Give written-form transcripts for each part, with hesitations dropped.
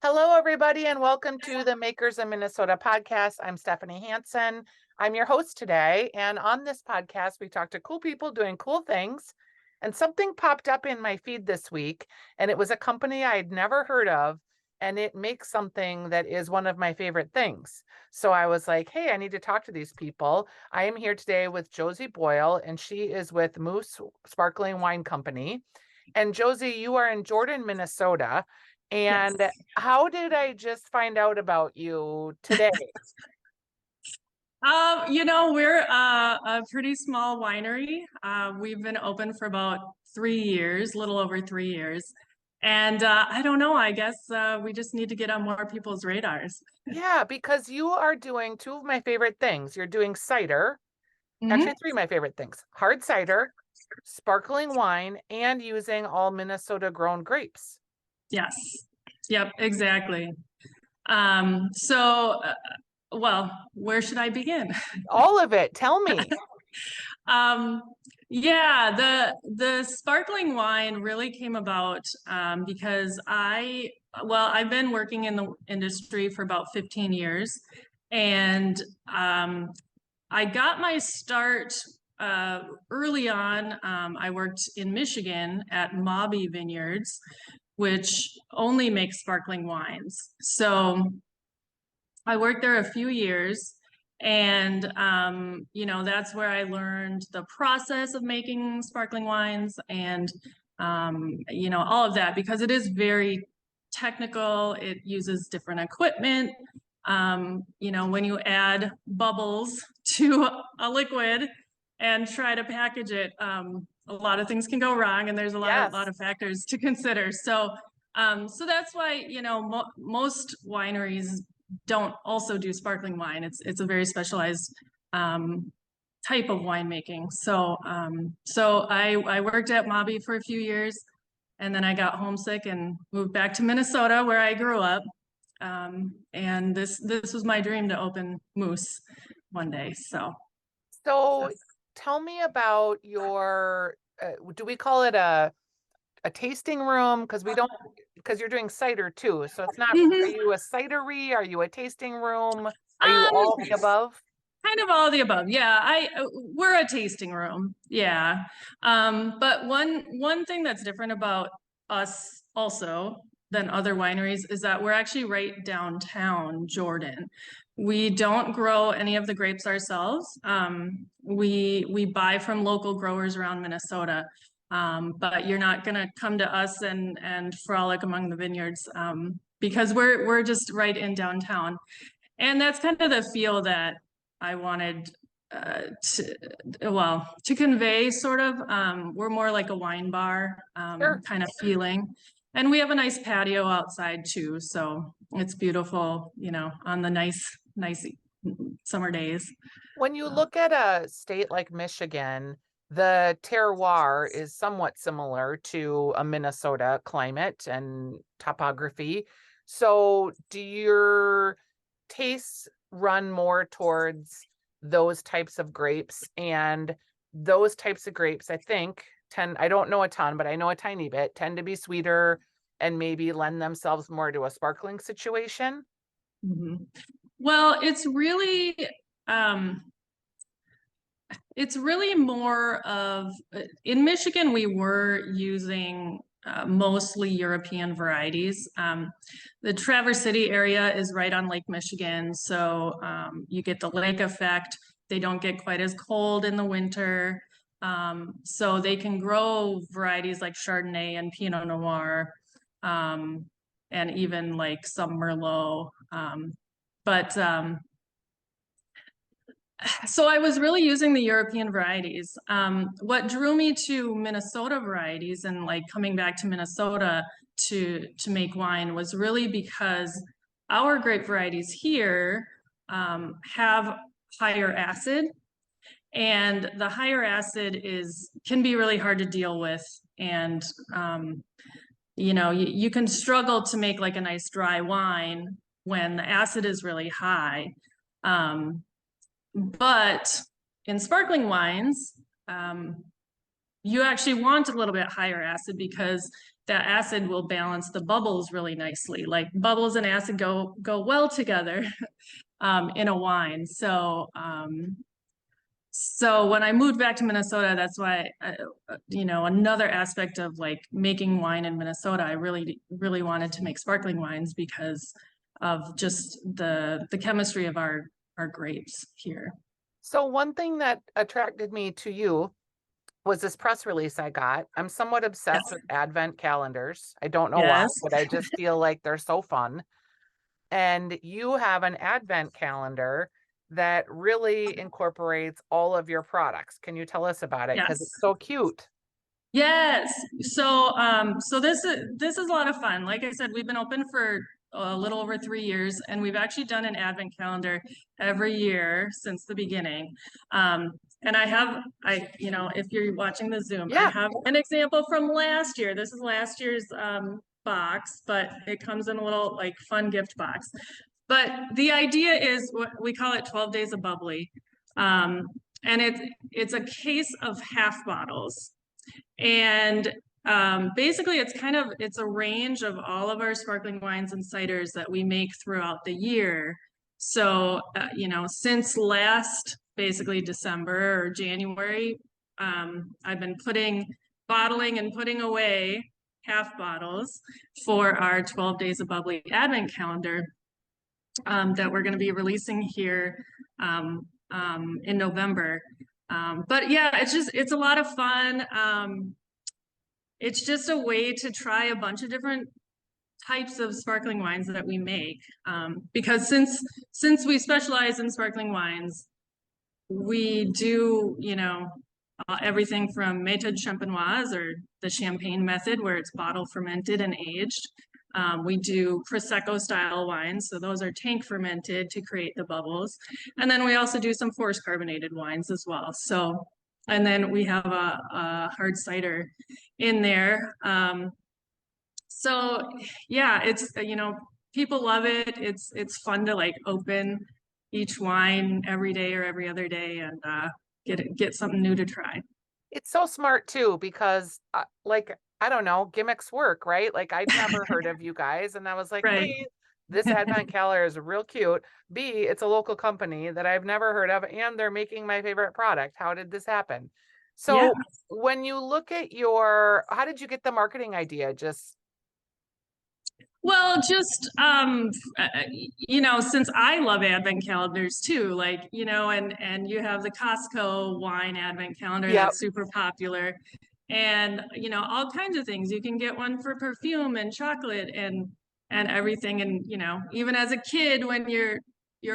Hello, everybody, and welcome to the Makers of Minnesota podcast. I'm Stephanie Hansen. I'm your host today. And on this podcast, we talk to cool people doing cool things. And something popped up in my feed this week, and it was a company I had never heard of. And it makes something that is one of my favorite things. So I was like, hey, I need to talk to these people. I am here today with Josie Boyle, and she is with Mousse Sparkling Wine Company. And Josie, you are in Jordon, Minnesota. Yes. And how did I just find out about you today? We're a pretty small winery. We've been open for about 3 years, a little over 3 years. And I don't know, I guess we just need to get on more people's radars. Yeah, because you are doing two of my favorite things. You're doing cider, actually Mhm. three of my favorite things: hard cider, sparkling wine, and using all Minnesota grown grapes. Yes. Yep, exactly. Well, where should I begin? All of it. Tell me. Um, yeah, the sparkling wine really came about because I've been working in the industry for about 15 years, and I got my start early on. I worked in Michigan at Mobby Vineyards, which only makes sparkling wines. So I worked there a few years, and that's where I learned the process of making sparkling wines and all of that, because it is very technical. It uses different equipment. When you add bubbles to a liquid and try to package it, a lot of things can go wrong, and there's a lot Yes. of factors to consider. So that's why most wineries don't also do sparkling wine. It's a very specialized type of winemaking. So I worked at Mobby for a few years, and then I got homesick and moved back to Minnesota, where I grew up. And this was my dream, to open Mousse one day. So tell me about your, do we call it a tasting room? Because we don't, because you're doing cider too. So it's not, are Mhm. you a cidery? Are you a tasting room? Are you um, all the above? Kind of all of the above. Yeah, we're a tasting room. Yeah. But one thing that's different about us also than other wineries is that we're actually right downtown Jordan. We don't grow any of the grapes ourselves. We buy from local growers around Minnesota. But you're not gonna come to us and frolic among the vineyards, because we're just right in downtown. And that's kind of the feel that I wanted to convey, sort of. We're more like a wine bar Sure. kind of feeling. And we have a nice patio outside too. So it's beautiful, on the nice summer days. When you look at a state like Michigan, the terroir is somewhat similar to a Minnesota climate and topography. So, do your tastes run more towards those types of grapes? And those types of grapes, I think, I don't know a ton, but I know a tiny bit, tend to be sweeter and maybe lend themselves more to a sparkling situation. Mhm. Well, um, it's really more of, in Michigan, we were using mostly European varieties. The Traverse City area is right on Lake Michigan, so you get the lake effect. They don't get quite as cold in the winter. So they can grow varieties like Chardonnay and Pinot Noir, um, and even like some Merlot. But so I was really using the European varieties. What drew me to Minnesota varieties and like coming back to Minnesota to make wine was really because our grape varieties here have higher acid, and the higher acid can be really hard to deal with. And you can struggle to make like a nice dry wine when the acid is really high. Um, but in sparkling wines, um, you actually want a little bit higher acid because that acid will balance the bubbles really nicely. Like bubbles and acid go well together in a wine. So when I moved back to Minnesota, that's why, another aspect of like making wine in Minnesota, I really, really wanted to make sparkling wines because of just the chemistry of our grapes here. So one thing that attracted me to you was this press release I got. I'm somewhat obsessed with Advent calendars. I don't know why, Yes. but I just feel like they're so fun. And you have an Advent calendar that really incorporates all of your products. Can you tell us about it? Because it's Yes. so cute. Yes. So this is a lot of fun. Like I said, we've been open for a little over 3 years, and we've actually done an advent calendar every year since the beginning. And if you're watching the Zoom, I Yeah. have an example from last year. This is last year's box, but it comes in a little like fun gift box. But the idea is what we call it 12 days of bubbly. And it's a case of half bottles. And basically it's a range of all of our sparkling wines and ciders that we make throughout the year. So, since last basically December or January, I've been bottling and putting away half bottles for our 12 Days of Bubbly Advent calendar that we're going to be releasing here in November. But yeah, it's a lot of fun. It's just a way to try a bunch of different types of sparkling wines that we make. Because since we specialize in sparkling wines, we do, everything from méthode champenoise or the champagne method where it's bottle fermented and aged. We do Prosecco style wines. So those are tank fermented to create the bubbles. And then we also do some forced carbonated wines as well. So, and then we have a hard cider in there. So yeah, it's, people love it. It's fun to like open each wine every day or every other day and get something new to try. It's so smart too, because I don't know, gimmicks work, right? Like I'd never heard of you guys, and I was like, Right. A, this Advent calendar is real cute. B, it's a local company that I've never heard of, and they're making my favorite product. How did this happen? Yeah. So when you look at how did you get the marketing idea? Just Well, just since I love advent calendars too, like, and you have the Costco wine advent calendar yeah, that's super popular and all kinds of things. You can get one for perfume and chocolate and everything. And even as a kid when you're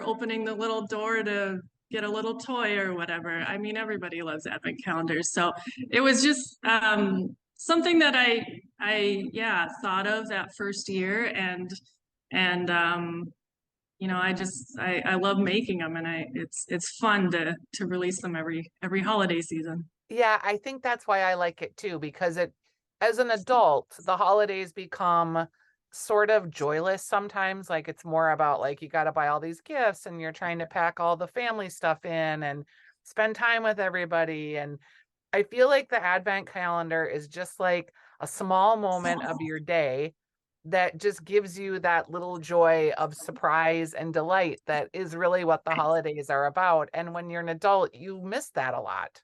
opening the little door to get a little toy or whatever. I mean, everybody loves advent calendars. So it was just something that I thought of that first year and I love making them and it's fun to release them every holiday season. yeah, I think that's why I like it too, because as an adult, the holidays become sort of joyless sometimes. Like it's more about like you got to buy all these gifts and you're trying to pack all the family stuff in and spend time with everybody. And I feel like the Advent calendar is just like a small moment of your day that just gives you that little joy of surprise and delight that is really what the holidays are about. And when you're an adult, you miss that a lot.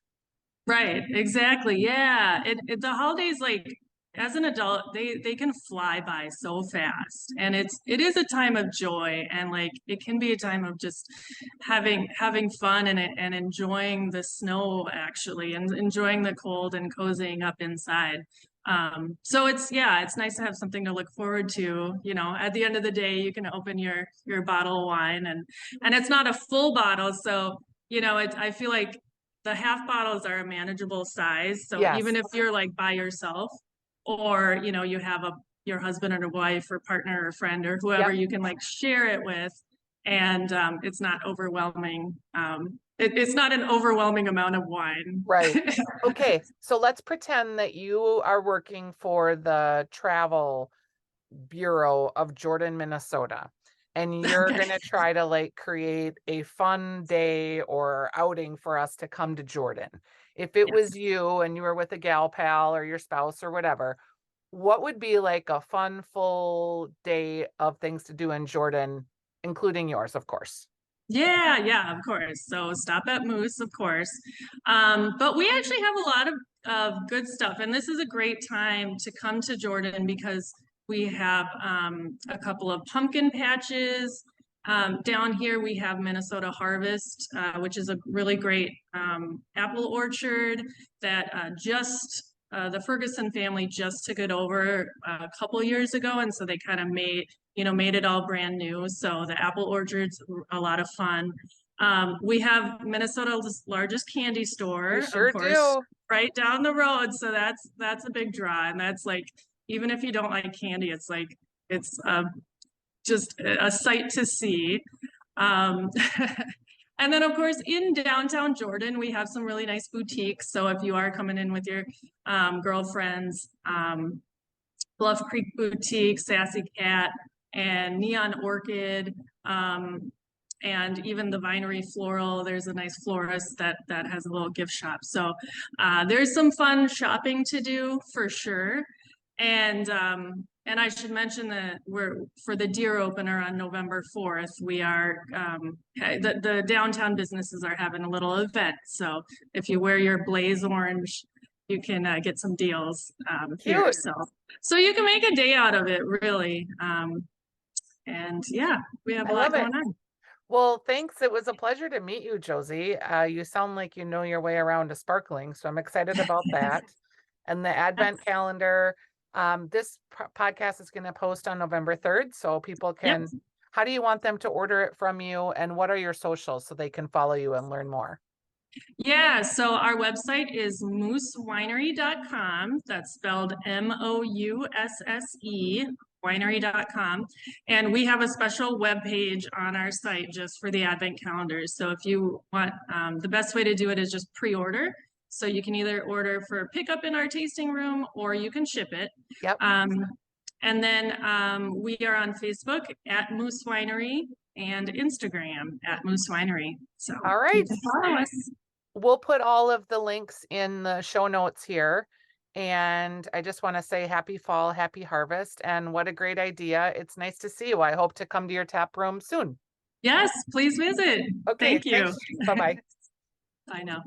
Right, exactly. Yeah. The holidays, like as an adult, they can fly by so fast. And it is a time of joy and like it can be a time of just having fun and enjoying the snow actually and enjoying the cold and cozying up inside. So it's nice to have something to look forward to. At the end of the day, you can open your bottle of wine and it's not a full bottle. So, I feel like the half bottles are a manageable size. So Yes. even if you're like by yourself or, you have your husband or a wife or partner or friend or whoever Yep. you can like share it with and it's not overwhelming. It's not an overwhelming amount of wine. Right. Okay. So let's pretend that you are working for the travel bureau of Jordon, Minnesota, and you're Okay. going to try to like create a fun day or outing for us to come to Jordon. if it Yes. was you and you were with a gal pal or your spouse or whatever, what would be like a fun, full day of things to do in Jordan, including yours, of course? Yeah, of course. So stop at Mousse, of course. But we actually have a lot of good stuff, and this is a great time to come to Jordan because we have a couple of pumpkin patches. Down here we have Minnesota Harvest, which is a really great apple orchard that the Ferguson family just took it over a couple years ago, and so they kind of made it all brand new. So the apple orchard's a lot of fun. We have Minnesota's largest candy store, We of sure course, do. right down the road. So that's a big draw, and that's like even if you don't like candy, it's just a sight to see. Um, and then, of course, in downtown Jordan, we have some really nice boutiques. So if you are coming in with your girlfriends, Bluff Creek Boutique, Sassy Cat, and Neon Orchid, and even the Vinery Floral. There's a nice florist that has a little gift shop. So there's some fun shopping to do for sure. And I should mention that for the deer opener on November 4th, we are the downtown businesses are having a little event. So if you wear your blaze orange, you can get some deals here. Cute. So you can make a day out of it, really. And yeah, we have I a lot love it. going on. Well, thanks. It was a pleasure to meet you, Josie. You sound like you know your way around to sparkling, so I'm excited about that. And the Advent calendar. This podcast is going to post on November 3rd, so people can. Yep. How do you want them to order it from you, and what are your socials so they can follow you and learn more? Yeah, so our website is moussewinery.com. That's spelled Mousse, winery.com. And we have a special web page on our site just for the Advent calendars. So if you want, the best way to do it is just pre-order. So you can either order for pickup in our tasting room or you can ship it. Yep. And then we are on Facebook at Mousse Winery and Instagram at Mousse Winery. So All right. you can follow us. We'll put all of the links in the show notes here. And I just want to say happy fall, happy harvest, and what a great idea. It's nice to see you. I hope to come to your tap room soon. Yes, please visit. Okay, Thank you. thanks. Bye-bye. Bye now.